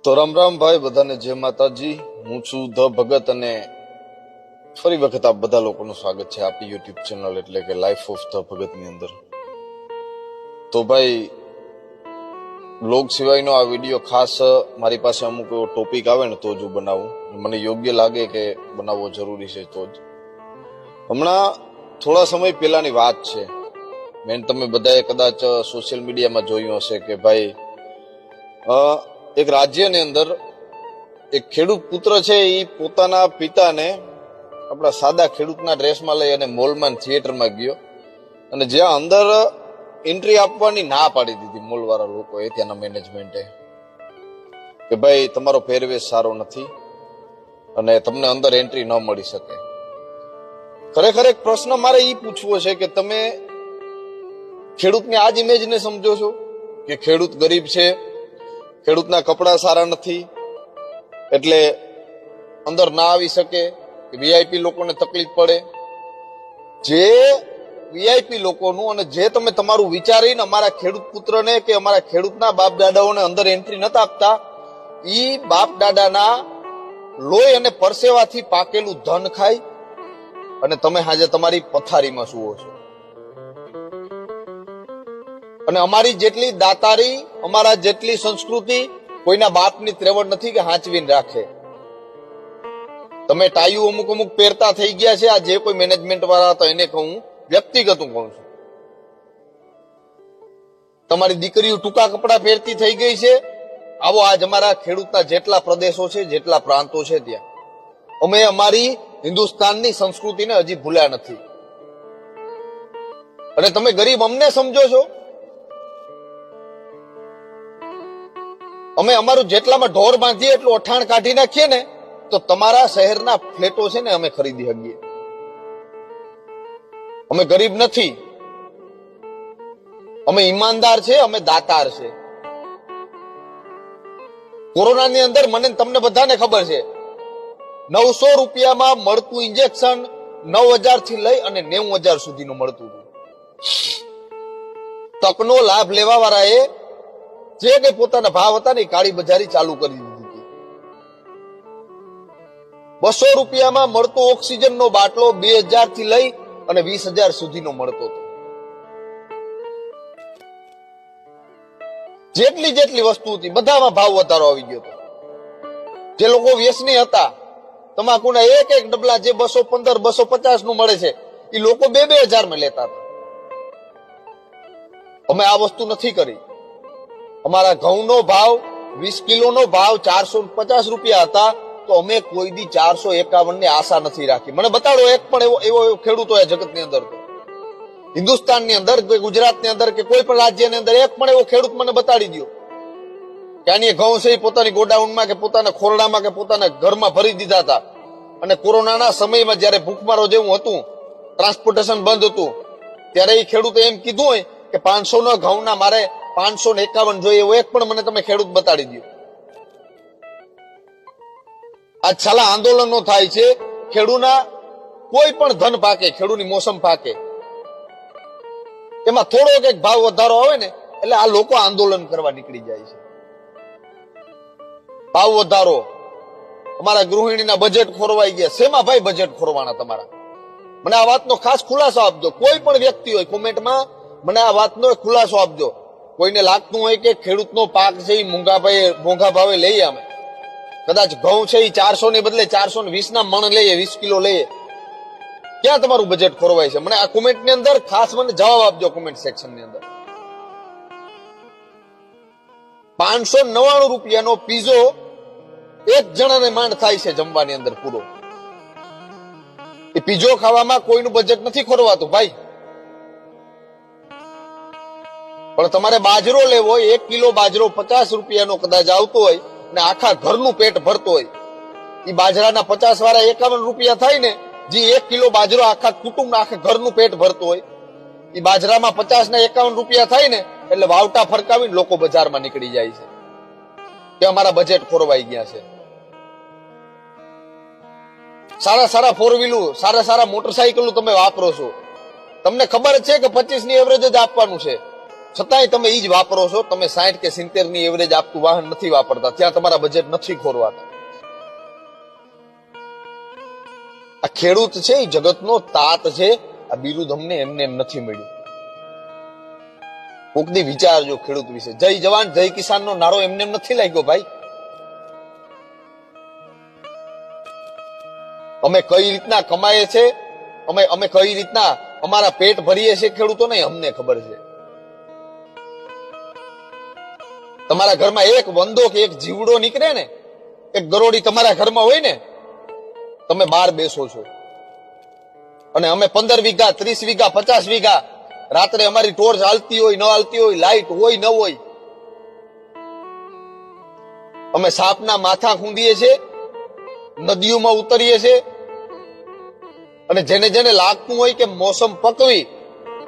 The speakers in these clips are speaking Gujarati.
તો રામ રામ ભાઈ બધાને જય માતાજી। હું છું ધ ભગત અને ફરી વખત આપ બધા લોકોનું સ્વાગત છે આપણી યુટ્યુબ ચેનલ એટલે કે લાઈફ ઓફ ધ ભગત ની અંદર। તો ભાઈ બ્લોગ સિવાયનો આ વિડીયો ખાસ મારી પાસે અમુક એવો ટોપિક આવે ને તો જ હું બનાવું, મને યોગ્ય લાગે કે બનાવવો જરૂરી છે તો જ। હમણાં થોડા સમય પહેલાની વાત છે, મેં તમે બધાએ કદાચ સોશિયલ મીડિયામાં જોયું હશે કે ભાઈ એક રાજ્યની અંદર એક ખેડૂત પુત્ર છે, એ પોતાના પિતાને આપણા સાદા ખેડૂતના ડ્રેસમાં લઈ અને મોલમાં થિયેટરમાં ગયો અને જ્યાં અંદર એન્ટ્રી આપવાની ના પાડી દીધી મોલવાળા લોકોએ, ત્યાંના મેનેજમેન્ટે, કે ભાઈ તમારો પહેરવેશ સારો નથી અને તમને અંદર એન્ટ્રી ન મળી શકે। ખરેખર એક પ્રશ્ન મારે એ પૂછવો છે કે તમે ખેડૂતની આ જ ઇમેજને સમજો છો કે ખેડૂત ગરીબ છે, ખેડૂતના કપડા સારા નથી એટલે અંદર ના આવી શકે, વીઆઈપી લોકોને તકલીફ પડે? જે વીઆઈપી લોકોનું અને જે તમે તમારું વિચારીને અમારા ખેડૂત પુત્રને કે અમારા ખેડૂતના બાપ દાદાઓને અંદર એન્ટ્રી નથી આપતા, ઈ બાપ દાદાના લોહી અને પરસેવાથી પાકેલું ધન ખાય અને તમે આજે તમારી પથારીમાં સુવો છો। અને અમારી જેટલી દાતારી, અમારા જેટલી સંસ્કૃતિ કોઈના બાપની ત્રેવડ નથી કે હાંચવીને રાખે। તમે ટાયું અમુક અમુક પહેરતા થઈ ગયા છે, આ જે કોઈ મેનેજમેન્ટ વાળા હતા એને કહું, વ્યક્તિગત હું કહું છું। તમારી દીકરીઓ ટૂંકા કપડા પહેરતી થઈ ગઈ છે। આવો આજ અમારા ખેડૂતના જેટલા પ્રદેશો છે, જેટલા પ્રાંતો છે, ત્યાં અમે અમારી હિન્દુસ્તાનની સંસ્કૃતિને હજી ભૂલ્યા નથી અને તમે ગરીબ અમને સમજો છો? અમે અમારું જેટલામાં ઢોર બાંધીએ એટલું અઠાણ કાઢી નાખીએ ને તો તમારા શહેરના ફ્લેટો છે ને અમે ખરીદી શકીએ। અમે ગરીબ નથી, અમે ઈમાનદાર છે, અમે દાતાર છે। કોરોનાની અંદર મને તમને બધાને ખબર છે, 900 રૂપિયામાં મળતું ઇન્જેક્શન 9,000 થી લઈ અને 90,000 સુધીનું મળતું હતું। તકનો લાભ લેવા વાળાએ જે કઈ પોતાના ભાવ હતા ને કાળી બજારી ચાલુ કરી દીધી હતી। 200 રૂપિયામાં મળતો ઓક્સિજનનો બાટલો 2,000 થી લઈ અને 20,000 સુધીનો મળતો હતો। જેટલી જેટલી વસ્તુ હતી બધામાં ભાવ વધારો આવી ગયો હતો। જે લોકો વ્યસની હતા, તમાકુના એક એક ડબલા જે 215, 250 નું મળે છે એ લોકો 2,000 માં લેતા હતા। અમે આ વસ્તુ નથી કરી। અમારા ઘઉંનો ભાવ 20 કિલોનો ભાવ 450 રૂપિયા હતા તો અમે કોઈ દી 451 ની આશા નથી રાખી। મને બતાડો એક પણ એવો ખેડૂત હોય જગતની અંદર, તો હિન્દુસ્તાનની અંદર, ગુજરાતની અંદર કે કોઈ પણ રાજ્યની અંદર એક પણ એવો ખેડૂત મને બતાડી દો કે આની ઘઉં છે પોતાની ગોડાઉનમાં કે પોતાના ખોરડામાં કે પોતાના ઘરમાં ભરી દીધા હતા અને કોરોનાના સમયમાં જયારે ભૂખમારો જેવું હતું, ટ્રાન્સપોર્ટેશન બંધ હતું, ત્યારે એ ખેડૂતે એમ કીધું હોય કે 500 ના ઘઉંના મારે 551 જોઈએ, એવો એક પણ મને તમે ખેડૂત બતાડી દો। આ છેલ્લા આંદોલનો થાય છે, ખેડૂતના કોઈ પણ ધન પાકે, ખેડૂતની મોસમ પાકે, એમાં થોડોક એક ભાવ વધારો આવે ને એટલે આ લોકો આંદોલન કરવા નીકળી જાય છે। ભાવ વધારો, અમારા ગૃહિણીના બજેટ ખોરવાઈ ગયા। શેમાં ભાઈ બજેટ ખોરવાના તમારા? મને આ વાતનો ખાસ ખુલાસો આપજો, કોઈ પણ વ્યક્તિ હોય કોમેન્ટમાં મને આ વાતનો ખુલાસો આપજો। કોઈને લાગતું હોય કે ખેડૂતનો પાક છે એ મોંઘા ભાવે લઈએ, અમે કદાચ ઘઉં છે એ 400 ને બદલે 420 ના મણ લઈએ, 20 કિલો લઈએ, ક્યાં તમારું બજેટ ખોરવાય છે? મને આ કોમેન્ટની અંદર ખાસ મને જવાબ આપજો, કોમેન્ટ સેક્શનની અંદર। 599 રૂપિયાનો પીઝો એક જણાને માંડ થાય છે જમવાની અંદર પૂરો। એ પીઝો ખાવામાં કોઈનું બજેટ નથી ખોરવાતું ભાઈ। પણ તમારે બાજરો લેવો હોય, 1 કિલો બાજરો 50 રૂપિયાનો કદાચ આવતો હોય ને આખા ઘરનું પેટ ભરતો હોય, એ બાજરાના 50 વાળા 51 રૂપિયા થાય ને, જે 1 કિલો બાજરો આખા કુટુંબના આખા ઘરનું પેટ ભરતો હોય, એ બાજરામાં 50 ના 51 રૂપિયા થાય ને એટલે વાવટા ફરકાવીને લોકો બજારમાં નીકળી જાય છે કે અમારા બજેટ ખોરવાઈ ગયા છે। સારા સારા ફોર વ્હીલું, સારા સારા મોટરસાયકલો તમે વાપરો છો, તમને ખબર છે કે 25 ની એવરેજ જ આપવાનું છે, છતાંય તમે ઈ જ વાપરો છો. તમે 60 કે 70 ની એવરેજ આપતું વાહન નથી વાપરતા, ત્યાં તમારા બજેટ નથી ખોરવાતા. આ ખેડૂત છે એ જગતનો તાત છે. આ બિરુદ અમને એમને એમ નથી મળ્યું. કોકદી વિચારજો ખેડૂત વિશે. જય જવાન જય કિસાન નો નારો એમને એમ નથી લાગ્યો ભાઈ. અમે કઈ રીતના કમાઈએ છે, અમે કઈ રીતના અમારા પેટ ભરીએ છીએ ખેડૂતોને અમને ખબર છે. તમારા ઘરમાં એક વંદો કે એક જીવડો નીકળે ને, એક ગરોળી તમારા ઘરમાં હોય ને, તમે બહાર બેસો છો. અને અમે 15 વીઘા 30 વીઘા 50 વીઘા રાત્રે અમારી ટોર્ચ હાલતી હોય ન હાલતી હોય, લાઈટ હોય ન હોય, અમે સાપના માથા ખૂંદીએ છીએ, નદીઓમાં ઉતરીએ છીએ. અને જેને જેને લાગતું હોય કે મોસમ પકવી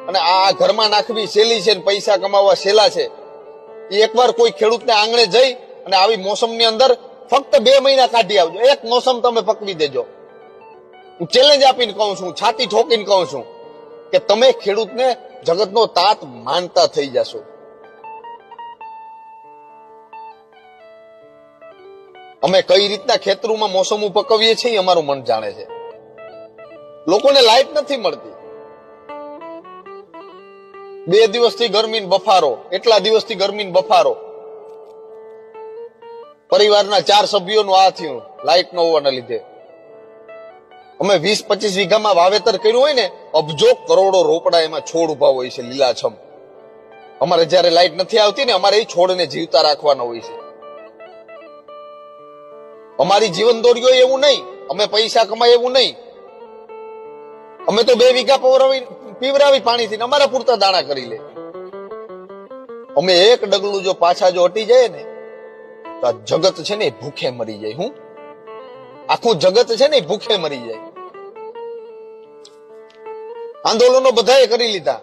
અને આ ઘરમાં નાખવી સહેલી છે, પૈસા કમાવા સહેલા છે, એ એકવાર કોઈ ખેડૂતને આંગણે જઈ અને આવી મોસમની અંદર ફક્ત 2 મહિના કાઢી આવજો. એક મોસમ તમે પકવી દેજો. હું ચેલેન્જ આપીને કહું છું, છાતી ઠોકીને કહું છું કે તમે ખેડૂતને જગતનો તાત માનતા થઈ જશો. અમે કઈ રીતના ખેતરોમાં મોસમો પકવીએ છીએ અમારું મન જાણે છે. લોકોને લાઈટ નથી મળતી. 2 દિવસથી ગરમીનો બફારો, એટલા દિવસથી ગરમીનો બફારો. પરિવારના 4 સભ્યોનું આ થયું લાઈટ ન હોવાના લીધે. અમે 20-25 વીઘામાં વાવેતર કર્યું હોય ને, અબજો કરોડો રોપડા એમાં છોડ ઉભા હોય છે લીલાછમ. અમારે જયારે લાઈટ નથી આવતી ને, અમારે એ છોડને જીવતા રાખવાના હોય છે. અમારી જીવન દોરીઓ એવું નહીં, અમે પૈસા કમાય એવું નહીં. અમે તો 2 વીઘા પીવરાવી પાણીથી અમારા પૂરતા દાણા કરી લે. અમે એક ડગલું જો પાછા જો હટી જાય ને, તો આ જગત છે ને ભૂખે મરી જાય. હું આખું જગત છે ને ભૂખે મરી જાય. આંદોલનો બધાએ કરી લીધા.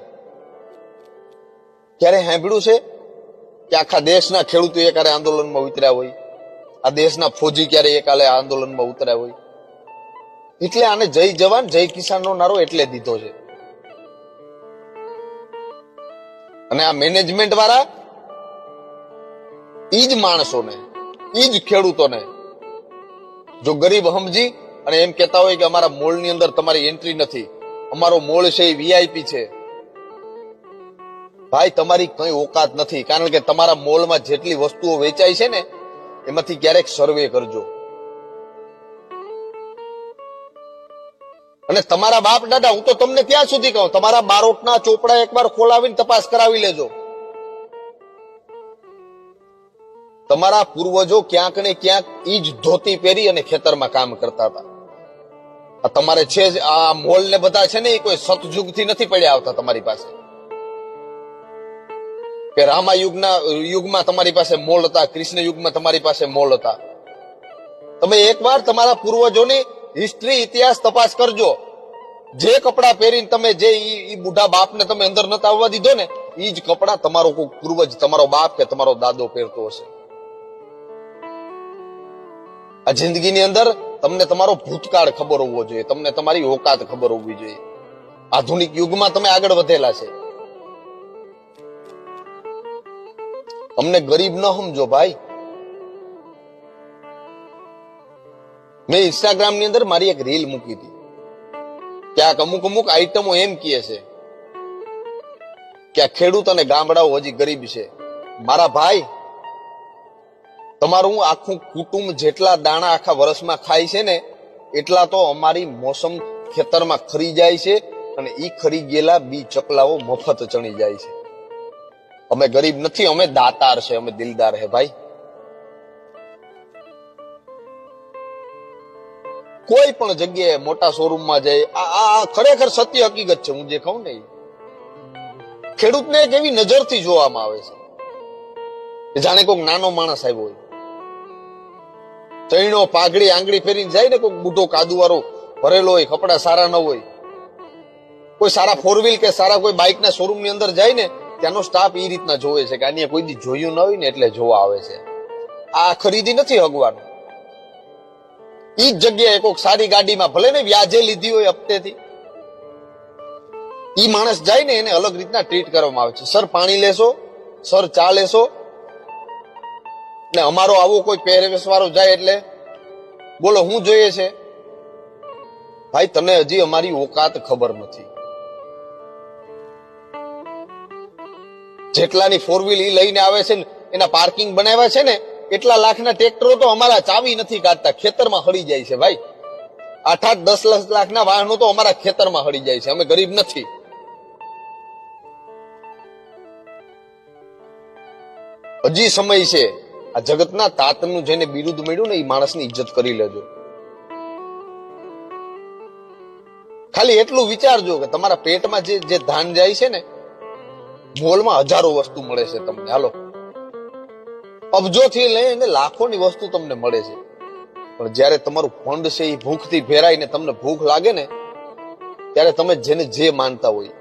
ક્યારે સાંભળ્યું છે કે આખા દેશના ખેડૂતો એકારે આંદોલનમાં ઉતર્યા હોય? આ દેશના ફોજી ક્યારે એકાલે આંદોલનમાં ઉતર્યા હોય? એટલે આને જય જવાન જય કિસાન નો નારો એટલે દીધો છે. અને આ મેનેજમેન્ટ વાળા ઈ જ માણસોને, ઈ જ ખેડૂતોને જો ગરીબ સમજી અને એમ કહેતા હોય કે અમારા મોલની અંદર તમારી એન્ટ્રી નથી, અમારો મોલ છે એ વીઆઈપી છે, ભાઈ તમારી કઈ ઓકાત નથી. કારણ કે તમારા મોલમાં જેટલી વસ્તુઓ વેચાય છે ને, એમાંથી ક્યારેક સર્વે કરજો. અને તમારા બાપ દાદા, હું તો તમને ત્યાં સુધી કહું, તમારા બારોટના ચોપડા એકવાર ખોલાવીને તપાસ કરાવી લેજો. તમારા પૂર્વજો ક્યાંક ને ક્યાંક ઈ જ ધોતી પહેરી અને ખેતરમાં કામ કરતા હતા. તમારે છે આ મોલ ને બધા છે ને, એ કોઈ સતયુગથી નથી પડ્યા આવતા તમારી પાસે. કે રામા યુગમાં તમારી પાસે મોલ હતા, કૃષ્ણ યુગમાં તમારી પાસે મોલ હતા. તમે એકવાર તમારા પૂર્વજોની હિસ્ટ્રી, ઇતિહાસ તપાસ કરજો. જે કપડા પહેરીને તમે જે ઈ બુઢા બાપને તમે અંદર નતા આવવા દીધો ને, ઈ જ કપડા તમારો કોઈ પૂર્વજ, તમારો બાપ કે તમારો દાદો પહેરતો હશે. આ જિંદગીની અંદર તમને તમારો ભૂતકાળ ખબર હોવો જોઈએ, તમને તમારી ઓકાત ખબર હોવી જોઈએ. આધુનિક યુગમાં તમે આગળ વધેલા છે. અમને ગરીબ ન સમજો ભાઈ. મેં ઇન્સ્ટાગ્રામ ની અંદર મારી એક રીલ મૂકી હતી. ક્યાંક અમુક આઈટમો એમ કહે છે કે આ ખેડૂત અને ગામડાઓ હજી ગરીબ છે. મારા ભાઈ, તમારું આખું કુટુંબ જેટલા દાણા આખા વર્ષમાં ખાય છે ને, એટલા તો અમારી મોસમ ખેતરમાં ખરી જાય છે. અને ઈ ખરી ગયેલા બી ચકલાઓ મફત ચણી જાય છે. અમે ગરીબ નથી, અમે દાતાર છે, અમે દિલદાર હે ભાઈ. કોઈ પણ જગ્યાએ મોટા શોરૂમમાં જાય, આ ખરેખર સત્ય હકીકત છે. હું જે કહું ને, ખેડૂતને એક એવી નજરથી જોવામાં આવે છે જાણે કોઈક નાનો માણસ આવ્યો હોય. ચૈણો પાઘડી આંગળી ફેરીને જાય ને, કોઈક બુઢો કાદુવાળો ભરેલો હોય, કપડા સારા ન હોય, કોઈ સારા 4 વ્હીલ કે સારા કોઈ બાઇકના શોરૂમની અંદર જાય ને, ત્યાંનો સ્ટાફ એ રીતના જોવે છે કે આને કોઈ દી જોયું ન હોય ને એટલે જોવા આવે છે. આ ખરીદી નથી હગવાનું. ઈ જ જગ્યાએ કોઈક સારી ગાડીમાં, ભલે ને વ્યાજે લીધી હોય હપ્તેથી, ઈ માણસ જાય ને એને અલગ રીતના ટ્રીટ કરવામાં આવે છે. સર પાણી લેશો, સર ચા લેશો, ને અમારો આવો કોઈ પહેરવેશ વાળો જાય એટલે બોલો હું જોઈએ છે? ભાઈ તને હજી અમારી ઓકાત ખબર નથી. જેટલાની ફોર વ્હીલ ઈ લઈને આવે છે ને એના પાર્કિંગ બનાવ્યા છે ને એટલા લાખના ટ્રેક્ટરો તો અમારા ચાવી નથી કાઢતા, ખેતરમાં હળી જાય છે ભાઈ. 8-10 લાખના વાહનો તો અમારા ખેતરમાં હળી જાય છે. અમે ગરીબ નથી. હજી સમય છે. આ જગતના તાતનું જેને બિરુદ મળ્યું ને એ માણસની ઇજ્જત કરી લેજો. ખાલી એટલું વિચારજો કે તમારા પેટમાં જે ધાન જાય છે ને, મોલમાં હજારો વસ્તુ મળે છે તમને, હાલો અબજોથી લઈને લાખોની વસ્તુ તમને મળે છે, પણ જયારે તમારું ફંડ છે એ ભૂખથી ભેરાઈને તમને ભૂખ લાગે ને ત્યારે તમે જેને જે માનતા હોય,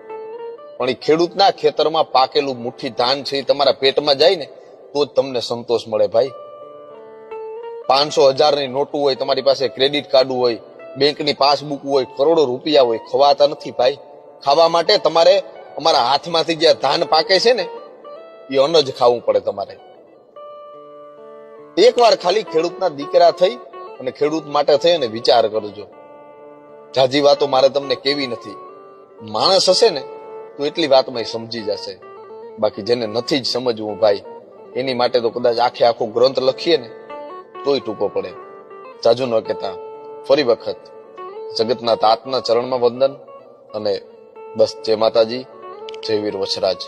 પણ એ ખેડૂતના ખેતરમાં પાકેલું મુઠ્ઠી ધાન છે એ તમારા પેટમાં જાય ને તો જ તમને સંતોષ મળે ભાઈ. 500,000ની નોટું હોય, તમારી પાસે ક્રેડિટ કાર્ડ હોય, બેંકની પાસબુક હોય, કરોડો રૂપિયા હોય, ખવાતા નથી ભાઈ. ખાવા માટે તમારે અમારા હાથમાંથી જે ધાન પાકે છે ને એ અન્ન જ ખાવું પડે તમારે. એકવાર ખાલી ખેડૂતના દીકરા થઈ અને ખેડૂત માટે થઈ અને વિચાર કરજો. જાજી વાતો મારે તમને કેવી નથી. માણસ હશે ને તો એટલી વાતમાં સમજી જશે. બાકી જેને નથી જ સમજવું ભાઈ, એની માટે તો કદાચ આખો ગ્રંથ લખીએ ને તોય ટૂંકો પડે. જાજુ ન કહેતા ફરી વખત જગતના તાતના ચરણમાં વંદન અને બસ. જય માતાજી, જય વીર વછરાજ.